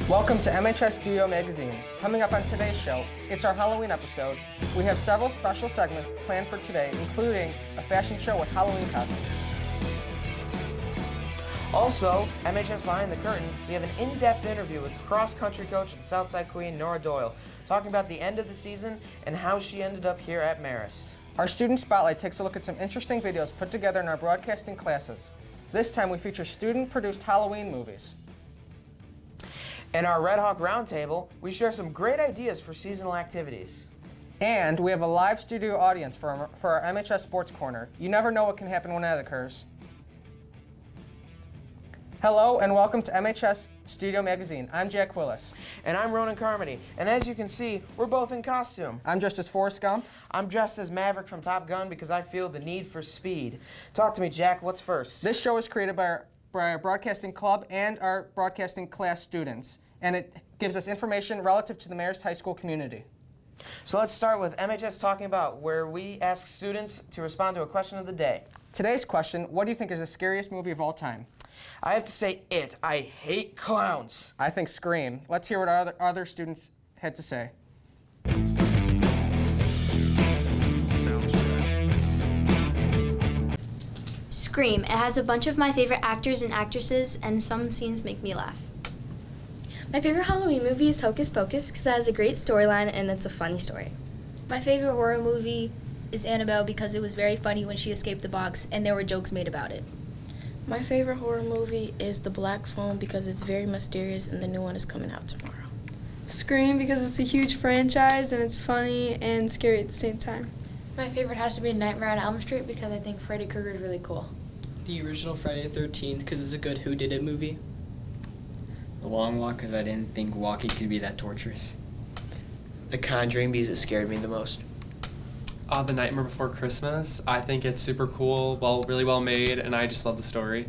Welcome to MHS Studio Magazine. Coming up on today's show, it's our Halloween episode. We have several special segments planned for today, including a fashion show with Halloween costumes. Also, MHS Behind the Curtain, we have an in-depth interview with cross-country coach and Southside Queen Nora Doyle, talking about the end of the season and how she ended up here at Marist. Our Student Spotlight takes a look at some interesting videos put together in our broadcasting classes. This time we feature student-produced Halloween movies. In our Red Hawk Roundtable, we share some great ideas for seasonal activities. And we have a live studio audience for our MHS Sports Corner. You never know what can happen when that occurs. Hello and welcome to MHS Studio Magazine. I'm Jack Kwilose. And I'm Ronan Carmody. And as you can see, we're both in costume. I'm dressed as Forrest Gump. I'm dressed as Maverick from Top Gun because I feel the need for speed. Talk to me, Jack. What's first? This show is created by our broadcasting club and our broadcasting class students, and it gives us information relative to the Marist High School community. So let's start with MHS Talking About, where we ask students to respond to a question of the day. Today's question, what do you think is the scariest movie of all time? I have to say It. I hate clowns. I think Scream. Let's hear what our other students had to say. Scream. It has a bunch of my favorite actors and actresses, and some scenes make me laugh. My favorite Halloween movie is Hocus Pocus because it has a great storyline and it's a funny story. My favorite horror movie is Annabelle because it was very funny when she escaped the box and there were jokes made about it. My favorite horror movie is The Black Phone because it's very mysterious and the new one is coming out tomorrow. Scream because it's a huge franchise and it's funny and scary at the same time. My favorite has to be Nightmare on Elm Street because I think Freddy Krueger is really cool. The original Friday the 13th because it's a good whodunit movie. The Long Walk because I didn't think walking could be that torturous. The Conjuring because it scared me the most. The Nightmare Before Christmas. I think it's super cool, really well made, and I just love the story.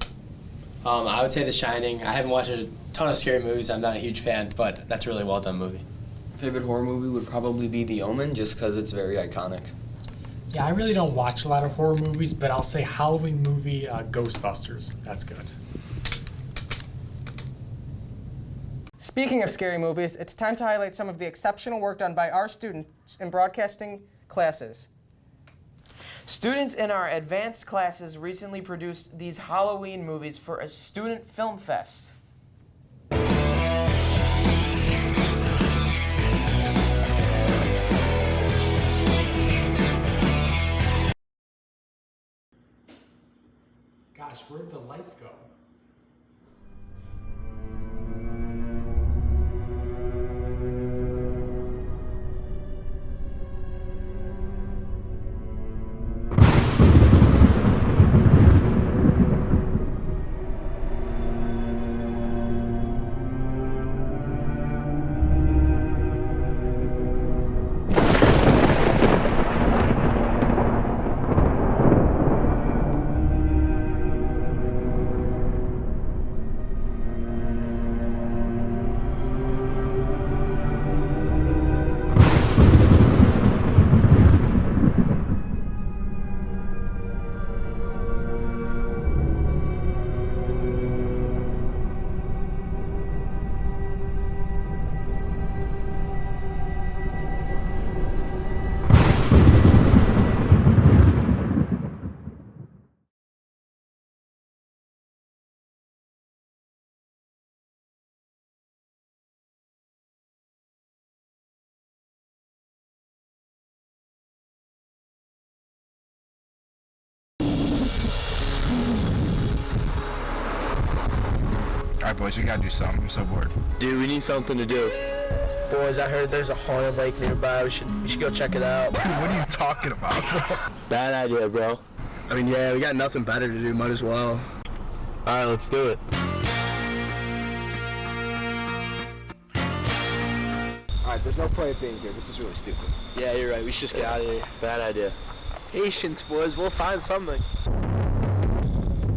I would say The Shining. I haven't watched a ton of scary movies. I'm not a huge fan, but that's a really well done movie. My favorite horror movie would probably be The Omen, just because it's very iconic. Yeah, I really don't watch a lot of horror movies, but I'll say Halloween movie Ghostbusters. That's good. Speaking of scary movies, it's time to highlight some of the exceptional work done by our students in broadcasting classes. Students in our advanced classes recently produced these Halloween movies for a student film fest. Gosh, where'd the lights go? Alright boys, we gotta do something. I'm so bored. Dude, we need something to do. Boys, I heard there's a haunted lake nearby. We should go check it out. Dude, what are you talking about, bro? Bad idea, bro. I mean, yeah, we got nothing better to do. Might as well. Alright, let's do it. Alright, there's no point of being here. This is really stupid. Yeah, you're right. We should just get out of here. Bad idea. Patience, boys. We'll find something.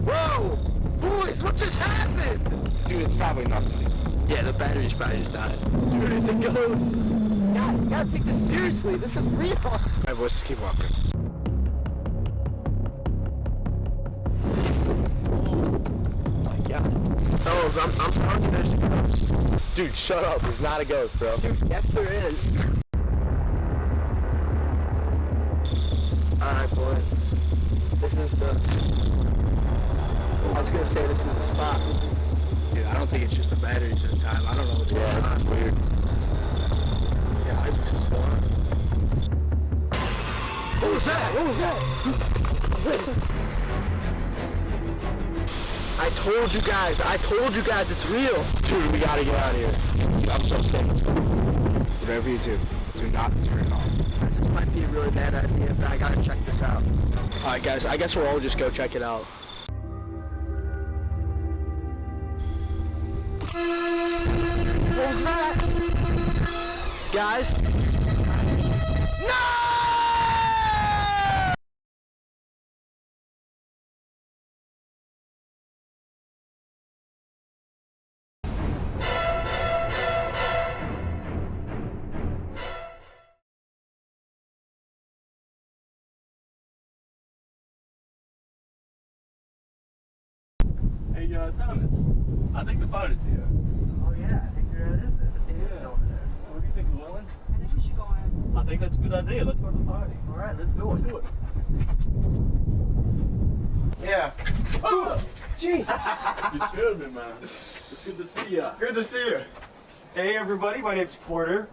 Whoa! Boys, what just happened? Dude, it's probably nothing. Yeah, the battery's probably just died. Dude, it's a ghost. God, you gotta take this seriously. This is real. Alright, boys, just keep walking. Oh my God. Fellas, I'm telling you, there's a ghost. Dude, shut up. There's not a ghost, bro. Dude, yes there is. Alright, boy. This is the... I was gonna say this is the spot. Dude, I don't think it's just the batteries this time. I don't know what's going on. Yeah, this is weird. Yeah, Isaac's just on. What was that? What was that? I told you guys it's real. Dude, we gotta get out of here. Dude, I'm so staying. Whatever you do not turn it off. This might be a really bad idea, but I gotta check this out. Alright guys, I guess we'll all just go check it out. What was that? Guys? No! Hey, Thomas, I think the party's here. Oh yeah, I think it is. It is over there. What do you think, Llewellyn? I think we should go in. I think that's a good idea. Let's go to the party. All right, let's do Let's it. do it. Yeah. Oh, Jesus. you scared me, man. It's good to see you. Good to see you. Hey everybody, my name's Porter.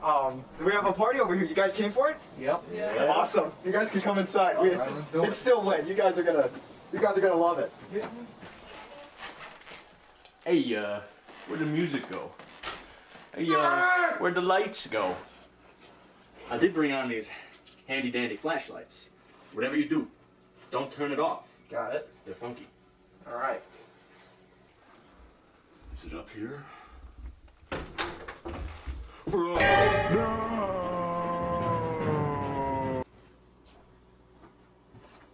We have a party over here. You guys came for it? Yep. Yeah. Awesome. You guys can come inside. It's still lit. You guys are gonna love it. Hey, where'd the music go? Hey, where'd the lights go? I did bring on these handy dandy flashlights. Whatever you do, don't turn it off. Got it. They're funky. All right. Is it up here? I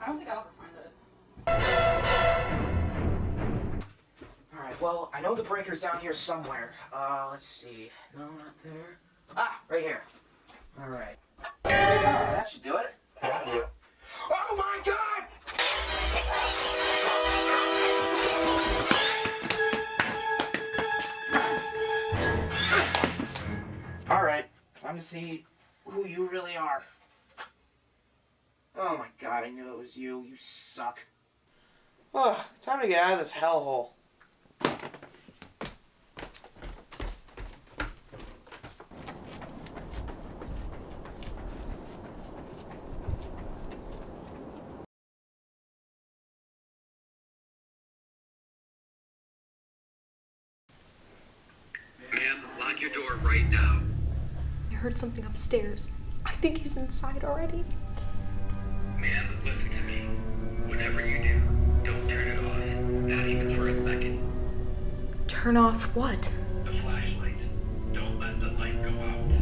don't think I'll ever find it. Alright, well, I know the breaker's down here somewhere. Let's see. No, not there. Ah, right here. Alright. Oh, that should do it. Oh my god! Alright, time to see who you really are. Oh my god, I knew it was you. You suck. Ugh, time to get out of this hellhole. Ma'am, lock your door right now. I heard something upstairs. I think he's inside already. Ma'am, listen to me. Whatever you do, don't turn it off. Not even for a second. Turn off what? The flashlight. Don't let the light go out.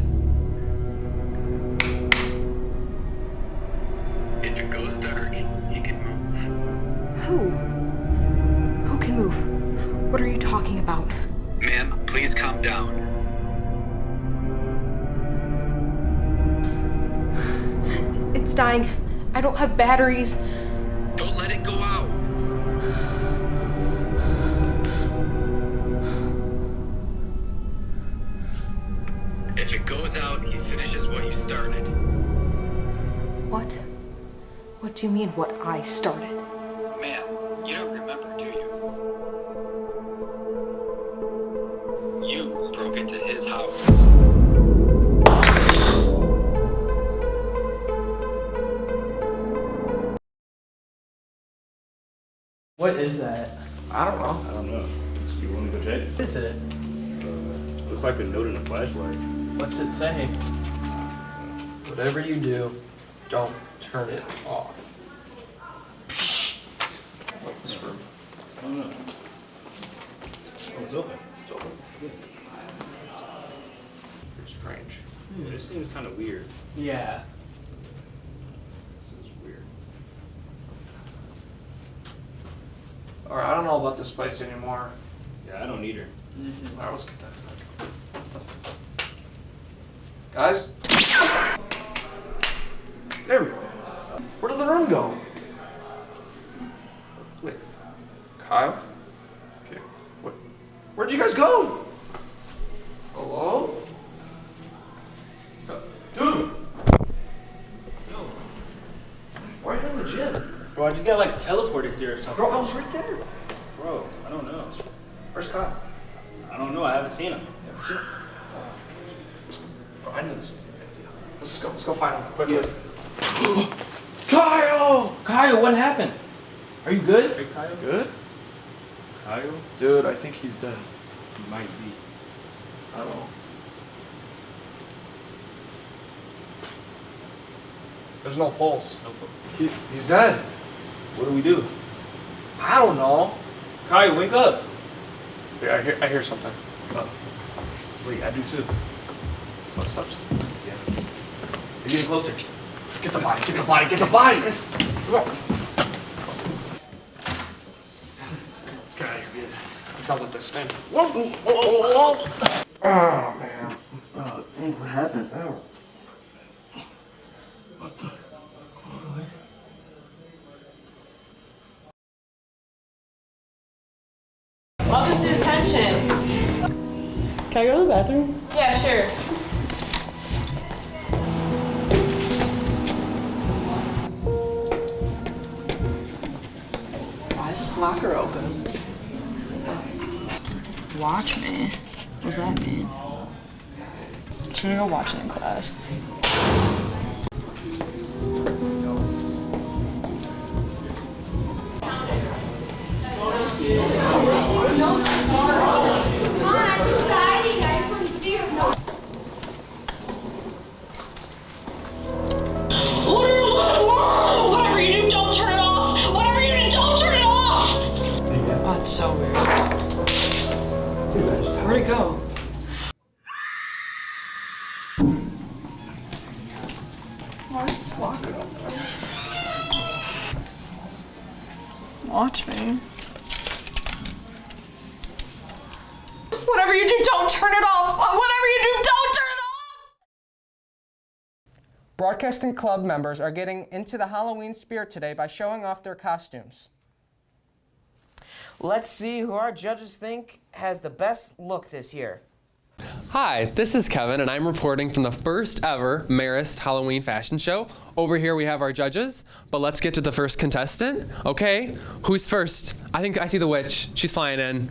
If it goes dark, you can move. Who? Who can move? What are you talking about? Ma'am, please calm down. It's dying. I don't have batteries. Don't let it go out. If it goes out, he finishes what you started. What? What do you mean, what I started? Ma'am, you don't remember, do you? You broke into his house. What is that? I don't know. I don't know. You want to go check? What is it? Looks like a note in a flashlight. What's it say? Whatever you do, don't turn it off. What's this room? I don't know. Oh, it's open. It's open. Pretty strange. This seems kind of weird. Yeah. This is weird. Alright, I don't know about this place anymore. Yeah, I don't either. Alright, let's get that. Guys? There we go. Where did the room go? Wait. Kyle? Okay. What? Where'd you guys go? Oh, Bro, I just got like teleported there or something. Bro, I was right there. Bro, I don't know. Where's Kyle? I don't know. I haven't seen him. Bro, I knew this was a good idea. Let's go find him quickly. Kyle! Kyle, what happened? Are you good? Hey, Kyle. Good? Kyle? Dude, I think he's dead. He might be. I don't know. There's no pulse. He's dead. What do we do? I don't know. Kyle, wake up. Yeah, I hear something. Wait, I do too. Footsteps. Yeah. You're getting closer. Get the body, get the body, get the body! Come on. Let's get out of here, man. I'm done with this spin. Oh, man. Oh, dang, what happened? Oh. Welcome to detention. Can I go to the bathroom? Yeah, sure. Why is this locker open? Watch me. What does that mean? Just gonna go watch it in class. Whatever you do, don't turn it off! Whatever you do, don't turn it off! Oh, it's so weird. Where'd it go? Why is this locker open? Watch me. Whatever you do, don't turn it off! Whatever you do, don't turn it off! Broadcasting club members are getting into the Halloween spirit today by showing off their costumes. Let's see who our judges think has the best look this year. Hi, this is Kevin, and I'm reporting from the first ever Marist Halloween fashion show. Over here we have our judges, but let's get to the first contestant. Okay, who's first? I think I see the witch. She's flying in.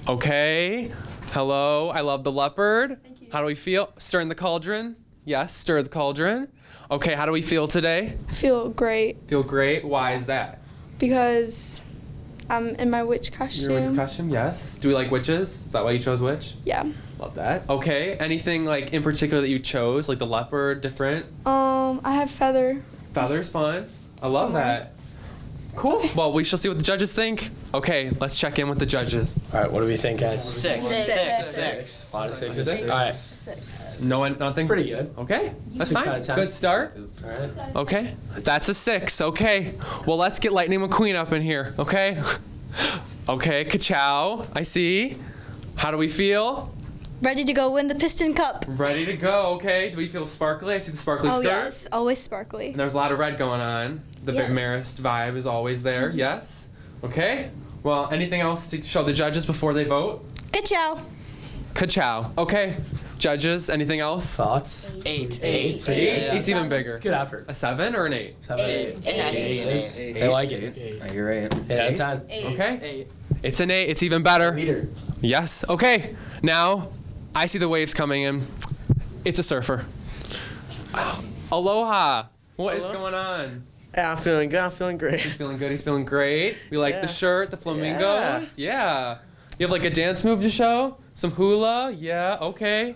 Okay, hello, I love the leopard. Thank you. How do we feel? Stir in the cauldron. Yes, stir the cauldron. Okay, how do we feel today? I feel great Feel great. Why is that? because I'm in my witch costume. You're in your costume, yes. Do we like witches? Is that why you chose witch? Yeah. Love that. Okay, anything like in particular that you chose, like the leopard, different? I have feather. Feather's fun. I love that. Cool. Well, we shall see what the judges think. Okay, let's check in with the judges. All right, what do we think, guys? Six. A lot of sixes. All right. No one, nothing? Pretty good. Okay, that's 6 fine. out of 10. Good start. All right. Okay, that's a 6. Okay, well, let's get Lightning McQueen up in here, okay? Okay, ka-chow, I see. How do we feel? Ready to go win the Piston Cup. Ready to go, okay. Do we feel sparkly? I see the sparkly Oh skirt. yes, always sparkly. And there's a lot of red going on. The Yes. Marist vibe is always there, yes. Okay, well, anything else to show the judges before they vote? Ka-chow. Ka-chow. Okay, judges, anything else? Thoughts? 8. 8? Yeah. It's even bigger. Good effort. A 7 or an 8? 8. It has to be an 8. They like it. You're right. 8 out of 10. 8. Okay. It's an 8. It's even better. Leader. Yes. Okay. Now, I see the waves coming in. It's a surfer. Aloha. What is going on? Yeah, I'm feeling good. I'm feeling great. He's feeling good. He's feeling great. We like the Yeah. shirt, the flamingos. Yeah. You have like a dance move to show? Some hula? Yeah. Okay.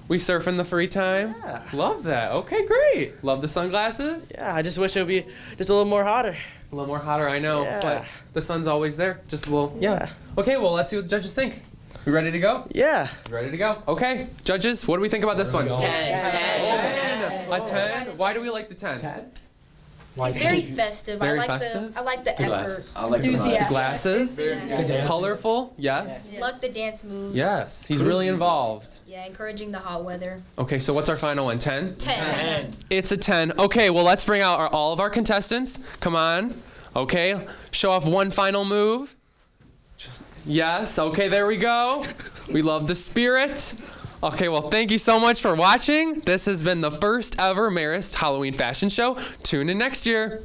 We surf in the free time. Yeah. Love that. Okay, great. Love the sunglasses. Yeah, I just wish it would be just a little more hotter. A little more hotter, I know, Yeah. but the sun's always there. Just a little, yeah. Yeah. Okay, well, let's see what the judges think. We ready to go? Yeah. Ready to go. Okay, judges, what do we think about this one? 10. 10. A 10? Why do we like the 10? 10? It's very festive. Very I like festive? the effort. glasses. I like The Enthusiastic. glasses? Yeah. Colorful? Yes. Like the dance moves. Yes, he's really involved. Yeah, encouraging the hot weather. Okay, so what's our final one? 10? 10. It's a 10. Okay, well, let's bring out all of our contestants. Come on. Okay, show off one final move. Yes, okay, there we go. We love the spirit. Okay, well, thank you so much for watching. This has been the first ever Marist Halloween fashion show. Tune in next year.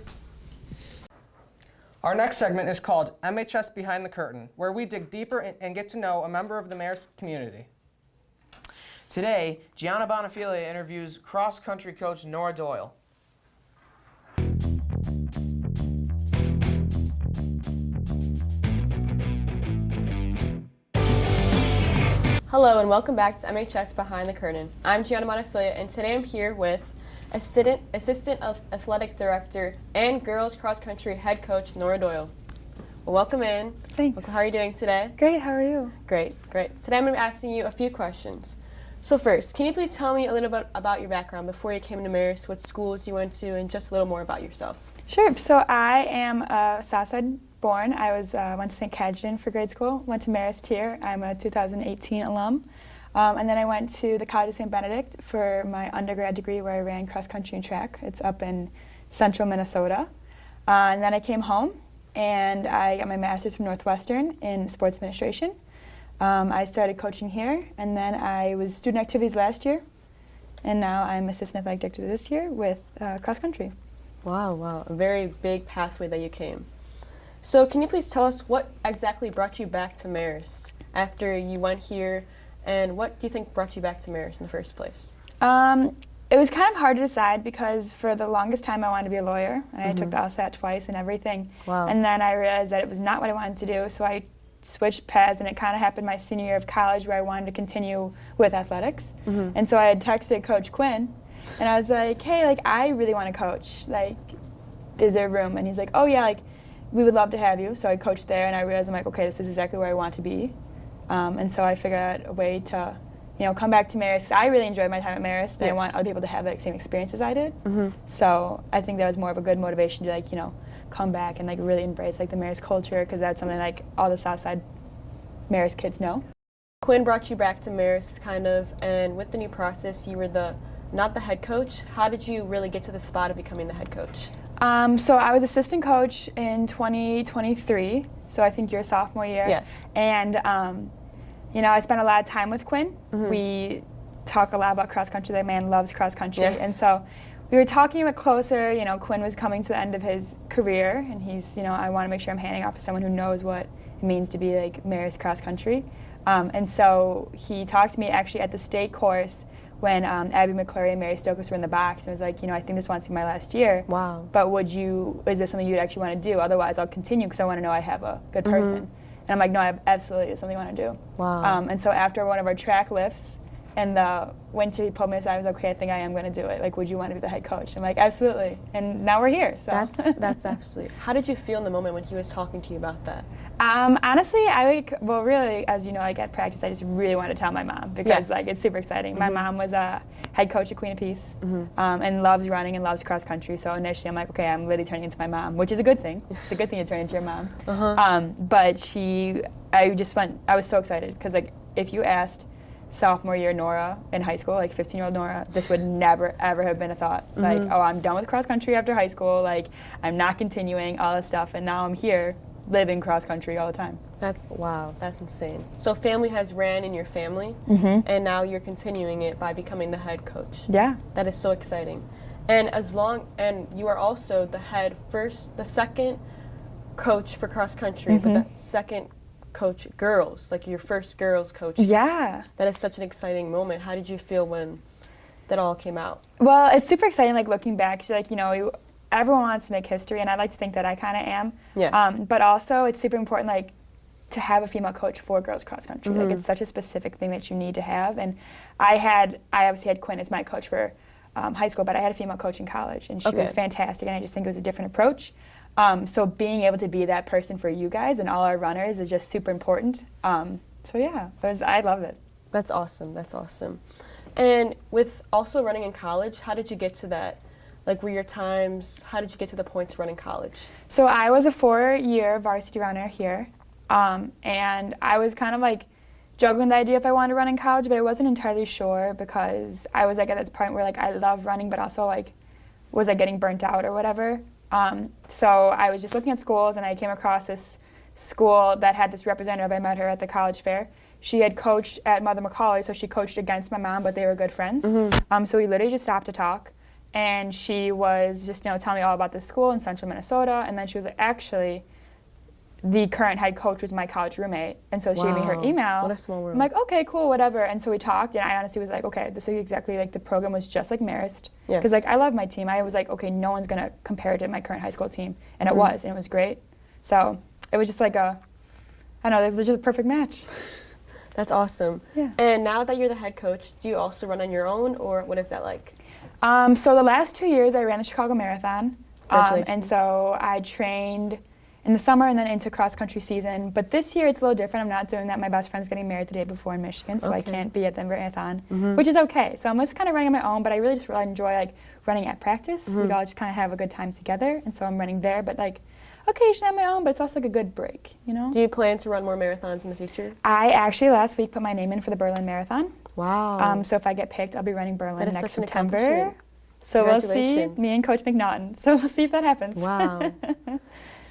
Our next segment is called MHS Behind the Curtain, where we dig deeper and get to know a member of the mayor's community. Today, Gianna Bonafide interviews cross-country coach Nora Doyle. Hello and welcome back to MHS Behind the Curtain. I'm Gianna Bonafide and today I'm here with Assistant of Athletic Director and Girls Cross Country Head Coach Nora Doyle. Well, welcome in. Thanks. How are you doing today? Great, how are you? Great. Today I'm going to be asking you a few questions. So first, can you please tell me a little bit about your background before you came to Marist, what schools you went to, and just a little more about yourself? Sure, so I am Southside born. I went to St. Cadgen for grade school, went to Marist here. I'm a 2018 alum. And then I went to the College of St. Benedict for my undergrad degree where I ran cross country and track. It's up in central Minnesota. And then I came home and I got my master's from Northwestern in sports administration. I started coaching here and then I was student activities last year. And now I'm assistant athletic director this year with cross country. Wow, a very big pathway that you came. So can you please tell us what exactly brought you back to Marist after you went here? And what do you think brought you back to Marist in the first place? It was kind of hard to decide because for the longest time I wanted to be a lawyer. And I took the LSAT twice and everything. Wow. And then I realized that it was not what I wanted to do, so I switched paths, and it kind of happened my senior year of college where I wanted to continue with athletics. And so I had texted Coach Quinn, and I was like, hey, like, I really want to coach. Like, is there room? And he's like, oh, yeah, like, we would love to have you. So I coached there, and I realized, I'm like, okay, this is exactly where I want to be. And so I figured out a way to, come back to Marist. I really enjoyed my time at Marist, and I want other people to have that same experience as I did. So I think that was more of a good motivation to, come back and, really embrace, the Marist culture, because that's something, all the Southside Marist kids know. Quinn brought you back to Marist, kind of, and with the new process, you were not the head coach. How did you really get to the spot of becoming the head coach? So I was assistant coach in 2023, so I think your sophomore year. Yes. And, I spent a lot of time with Quinn. We talk a lot about cross country. That man loves cross country. Yes. And so we were talking a bit closer. Quinn was coming to the end of his career, and he's, I want to make sure I'm handing off to someone who knows what it means to be Marist cross country. And so he talked to me actually at the state course when Abby McClure and Mary Stokes were in the box, and was like, I think this wants to be my last year. Wow. But is this something you'd actually want to do? Otherwise, I'll continue because I want to know I have a good person. And I'm like, no, absolutely, it's something I want to do. Wow. And so after one of our track lifts in the winter, he pulled me aside. I was like, okay, I think I am going to do it. Would you want to be the head coach? I'm like, absolutely. And now we're here. So That's absolutely. How did you feel in the moment when he was talking to you about that? Honestly, really, as you know, at practice, I just really wanted to tell my mom because it's super exciting. My mom was a head coach at Queen of Peace and loves running and loves cross country. So initially, I'm like, okay, I'm really turning into my mom, which is a good thing. It's a good thing to turn into your mom. But I was so excited because if you asked sophomore year Nora in high school, 15-year-old Nora, this would never, ever have been a thought. Oh, I'm done with cross country after high school. I'm not continuing all this stuff. And now I'm here living cross country all the time. That's insane. So family has ran in your family, and now you're continuing it by becoming the head coach. Yeah. That is so exciting. And and you are also the second coach for cross country, but the second coach girls, your first girls coach. Yeah. That is such an exciting moment. How did you feel when that all came out? Well, it's super exciting, looking back. So, everyone wants to make history, and I like to think that I kind of am. Yes. But also, it's super important, to have a female coach for girls cross country. It's such a specific thing that you need to have. And I obviously had Quinn as my coach for high school, but I had a female coach in college, and she was fantastic, and I just think it was a different approach. So being able to be that person for you guys and all our runners is just super important. So yeah, I love it. That's awesome. And with also running in college, how did you get to that? Were your times, how did you get to the point to run in college? So I was a 4-year varsity runner here, and I was kind of juggling the idea if I wanted to run in college, but I wasn't entirely sure because I was at this point where I love running, but also was I getting burnt out or whatever. So I was just looking at schools, and I came across this school that had this representative. I met her at the college fair. She had coached at Mother McCauley, so she coached against my mom, but they were good friends. So we literally just stopped to talk. And she was just, telling me all about the school in central Minnesota. And then she was like, actually, the current head coach was my college roommate, and so she gave me her Wow. email. What a small world. I'm like, okay, cool, whatever. And so we talked, and I honestly was like, okay, this is exactly like the program was just like Marist. Yes. Because like I love my team. I was like, okay, no one's gonna compare it to my current high school team, and it Mhm. was, and it was great. So it was just like I don't know, it was just a perfect match. That's awesome. Yeah. And now that you're the head coach, do you also run on your own, or what is that like? So the last 2 years I ran the Chicago Marathon, and Congratulations. so I trained in the summer and then into cross country season. But this year it's a little different. I'm not doing that. My best friend's getting married the day before in Michigan, so I Okay. can't be at the marathon, Mhm. which is okay. So I'm just kind of running on my own, but I really just really enjoy like running at practice. Mhm. We all just kind of have a good time together, and so I'm running there. But like occasionally on my own, but it's also like a good break, you know? Do you plan to run more marathons in the future? I actually last week put my name in for the Berlin Marathon. Wow. So if I get picked, I'll be running Berlin That is next such an September. accomplishment. So we'll see, Congratulations. me and Coach McNaughton. So we'll see if that happens. Wow.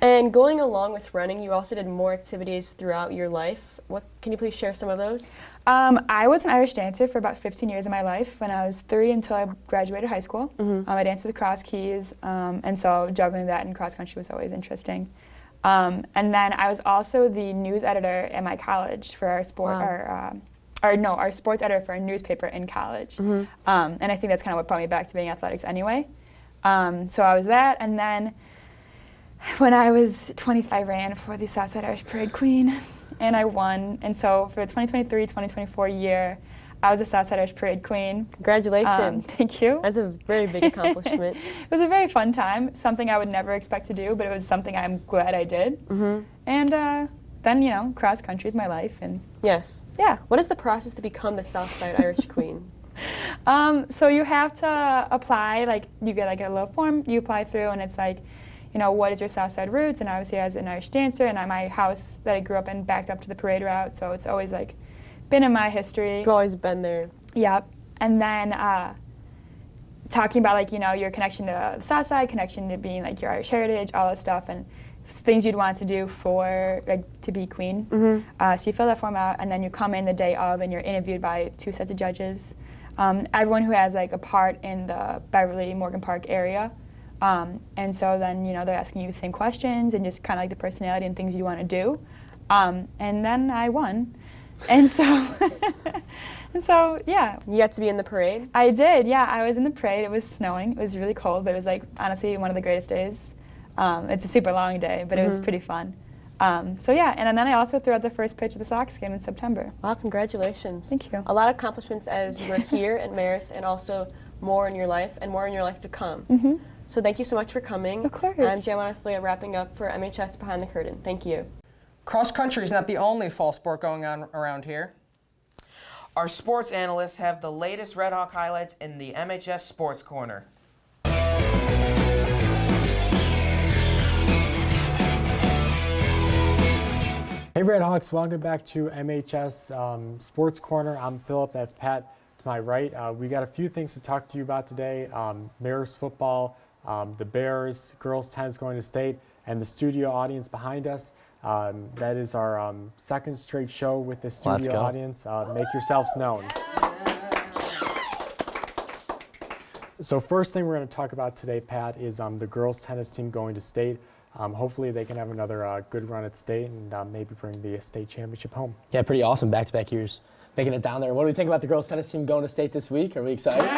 And going along with running, you also did more activities throughout your life. Can you please share some of those? I was an Irish dancer for about 15 years of my life. When I was 3 until I graduated high school, I danced with the cross keys, and so juggling that and cross country was always interesting. And then I was also the news editor at my college for our sport, Wow. our sports editor for a newspaper in college. And I think that's kind of what brought me back to being athletics anyway. So I was that, and then when I was 25, I ran for the Southside Irish Parade Queen, and I won. And so for the 2023-2024 year, I was a Southside Irish Parade Queen. Congratulations. Thank you. That's a very big accomplishment. It was a very fun time, something I would never expect to do, but it was something I'm glad I did. And then, cross country is my life. And Yes. Yeah. What is the process to become the Southside Irish Queen? So you have to apply, like you get like a little form you apply through, and it's like, what is your Southside roots? And obviously as an Irish dancer, and my house that I grew up in backed up to the parade route, so it's always like been in my history. You've always been there. Yep. And then talking about like, your connection to the Southside, connection to being like your Irish heritage, all that stuff, and things you'd want to do for like to be queen. So you fill that form out, and then you come in the day of, and you're interviewed by 2 sets of judges. Everyone who has like a part in the Beverly Morgan Park area. And so then, they're asking you the same questions and just kind of like the personality and things you want to do. And then I won. And so, yeah. You got to be in the parade? I did, yeah. I was in the parade. It was snowing. It was really cold, but it was like, honestly, one of the greatest days. It's a super long day, but it was pretty fun. So yeah, and then I also threw out the first pitch of the Sox game in September. Wow, congratulations. Thank you. A lot of accomplishments as you were here at Marist, and also more in your life, and more in your life to come. So thank you so much for coming. Of course. I'm Giovanna Filia, wrapping up for MHS Behind the Curtain. Thank you. Cross country is not the only fall sport going on around here. Our sports analysts have the latest Red Hawk highlights in the MHS Sports Corner. Hey Redhawks, welcome back to MHS Sports Corner. I'm Phillip, that's Pat to my right. We got a few things to talk to you about today. Mariners football, the Bears, girls tennis going to state, and the studio audience behind us. That is our second straight show with the studio audience. Make yourselves known. So first thing we're going to talk about today, Pat, is the girls tennis team going to state. Hopefully they can have another good run at state and maybe bring the state championship home. Yeah, pretty awesome back-to-back years making it down there. What do we think about the girls tennis team going to state this week? Are we excited?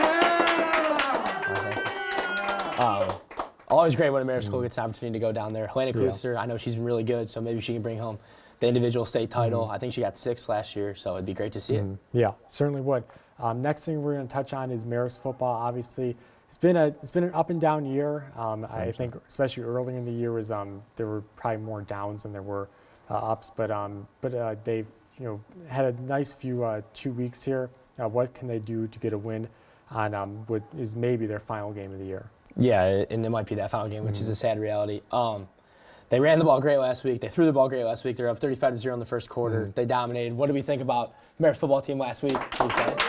Always great when a Mariners school gets an opportunity to go down there. Helena Klooster, I know she's been really good, so maybe she can bring home the individual state title. I think she got 6th last year, so it'd be great to see it. Yeah, certainly would. Next thing we're going to touch on is Mariners football. Obviously, it's been an up and down year. I think especially early in the year was there were probably more downs than there were ups, but they've had a nice few 2 weeks here. What can they do to get a win on what is maybe their final game of the year? Yeah, and it might be that final game, which is a sad reality. They ran the ball great last week. They threw the ball great last week. They're up 35-0 in the first quarter. They dominated. What do we think about Mariners football team last week? Are you excited?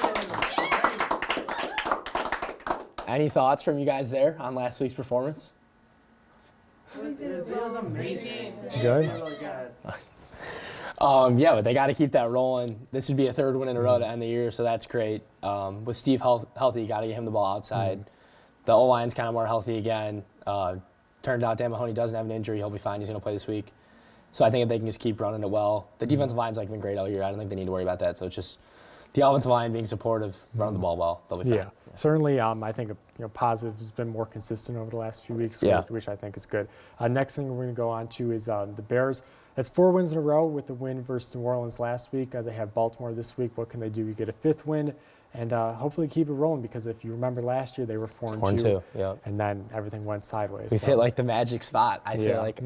Any thoughts from you guys there on last week's performance? It was amazing. Good. Yeah, but they got to keep that rolling. This would be a 3rd win in a row to end the year, so that's great. With Steve healthy, you got to get him the ball outside. The O-line's kind of more healthy again. Turned out Dan Mahoney doesn't have an injury. He'll be fine. He's going to play this week. So I think if they can just keep running it well, the defensive line's been great all year. I don't think they need to worry about that. So it's just the offensive line being supportive, running the ball well. They'll be fine. Yeah, certainly. I think positive has been more consistent over the last few weeks, which I think is good. Next thing we're going to go on to is the Bears. That's 4 wins in a row with the win versus New Orleans last week. They have Baltimore this week. What can they do? You get a 5th win, and hopefully keep it rolling, because if you remember last year, they were 4-2, and then everything went sideways. We've hit the magic spot. I feel like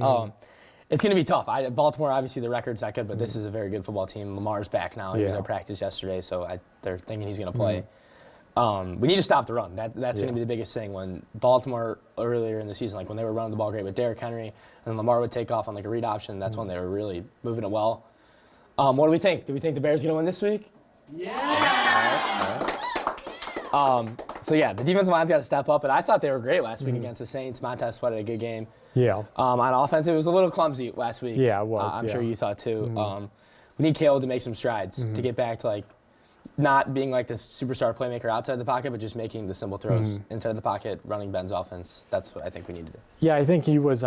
it's going to be tough. Baltimore, obviously, the record's not good, but this is a very good football team. Lamar's back now. He was at practice yesterday, so they're thinking he's going to play. We need to stop the run. That's going to be the biggest thing. When Baltimore earlier in the season, when they were running the ball great with Derrick Henry, and Lamar would take off on a read option, that's when they were really moving it well. What do we think? Do we think the Bears are going to win this week? Yeah! All right. So, the defensive line's got to step up, and I thought they were great last week against the Saints. Montez Sweat had a good game. Yeah. On offense, it was a little clumsy last week. Yeah, it was. I'm sure you thought too. We need Caleb to make some strides to get back to not being this superstar playmaker outside the pocket, but just making the simple throws inside the pocket, running Ben's offense. That's what I think we need to do. Yeah, I think he was.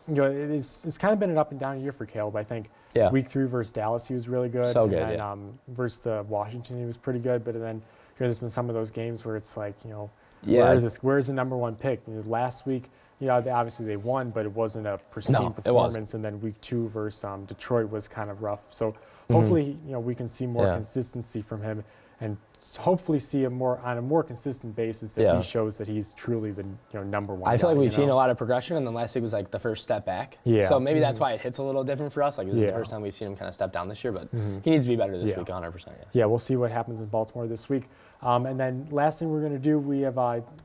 It's kind of been an up and down year for Caleb. I think week 3 versus Dallas, he was really good. So good. And then versus Washington, he was pretty good. But then there's been some of those games where it's where's the number 1 pick? Last week, obviously they won, but it wasn't a pristine performance. And then week 2 versus Detroit was kind of rough. So hopefully, we can see more consistency from him, and hopefully see on a more consistent basis that he shows that he's truly the number 1. I feel like we've seen a lot of progression, and then last week was the first step back. Yeah. So maybe that's why it hits a little different for us. This is the first time we've seen him kind of step down this year, but he needs to be better this week, 100%. Yeah, we'll see what happens in Baltimore this week. And then last thing we're going to do, we have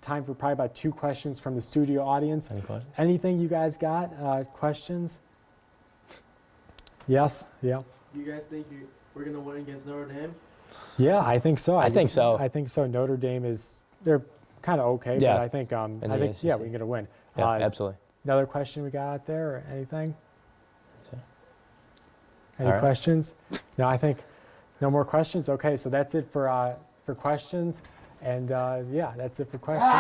time for probably about 2 questions from the studio audience. Any questions? Anything you guys got? Questions? Yes? Yeah. You guys think we're going to win against Notre Dame? Yeah, I think so. I think so. I think so. Notre Dame they're kind of okay, but I think we can get a win. Yeah, absolutely. Another question we got out there, or anything? Any questions? No, I think no more questions. Okay, so that's it for questions, and that's it for questions.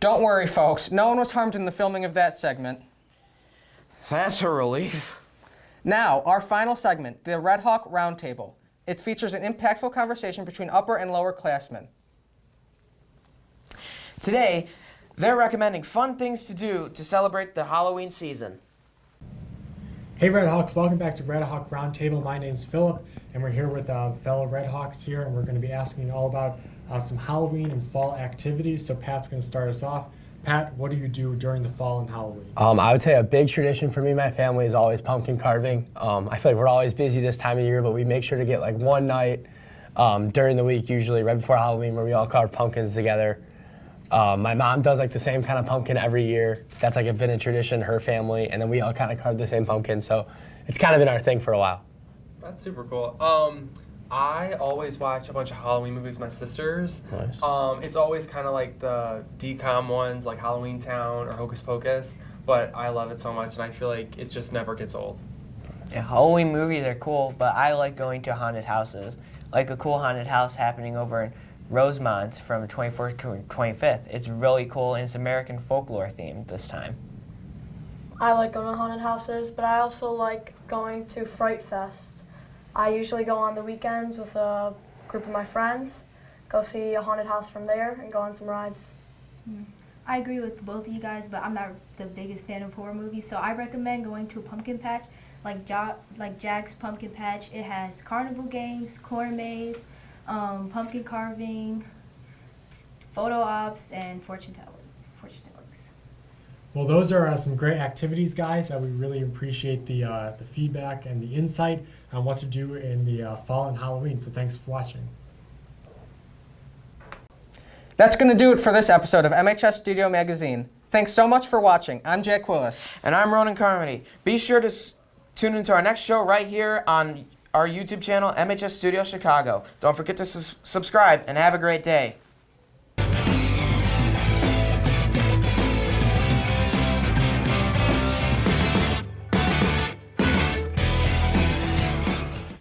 Don't worry, folks. No one was harmed in the filming of that segment. That's a relief. Now, our final segment, the Red Hawk Roundtable. It features an impactful conversation between upper and lower classmen. Today, they're recommending fun things to do to celebrate the Halloween season. Hey Red Hawks, welcome back to Red Hawk Roundtable. My name's Phillip, and we're here with fellow Red Hawks here, and we're going to be asking you all about some Halloween and fall activities. So Pat's going to start us off. Pat, what do you do during the fall and Halloween? I would say a big tradition for me and my family is always pumpkin carving. I feel like we're always busy this time of year, but we make sure to get one night during the week, usually right before Halloween, where we all carve pumpkins together. My mom does the same kind of pumpkin every year. That's been a tradition, her family, and then we all kind of carve the same pumpkin. So it's kind of been our thing for a while. That's super cool. I always watch a bunch of Halloween movies with my sisters. Nice. It's always kind of the DCOM ones, like Halloween Town or Hocus Pocus, but I love it so much, and I feel like it just never gets old. Yeah, Halloween movies are cool, but I like going to haunted houses. Like a cool haunted house happening over in Rosemont from 24th to 25th. It's really cool, and it's American folklore themed this time. I like going to haunted houses, but I also like going to Fright Fest. I usually go on the weekends with a group of my friends, go see a haunted house from there, and go on some rides. I agree with both of you guys, but I'm not the biggest fan of horror movies, so I recommend going to a pumpkin patch, like Jack's Pumpkin Patch. It has carnival games, corn maze, pumpkin carving, photo ops, and fortune tellings. Well, those are some great activities, guys. We really appreciate the feedback and the insight on what to do in the fall and Halloween. So thanks for watching. That's going to do it for this episode of MHS Studio Magazine. Thanks so much for watching. I'm Jay Kwilose. And I'm Ronan Carmody. Be sure to tune into our next show right here on our YouTube channel, MHS Studio Chicago. Don't forget to subscribe, and have a great day.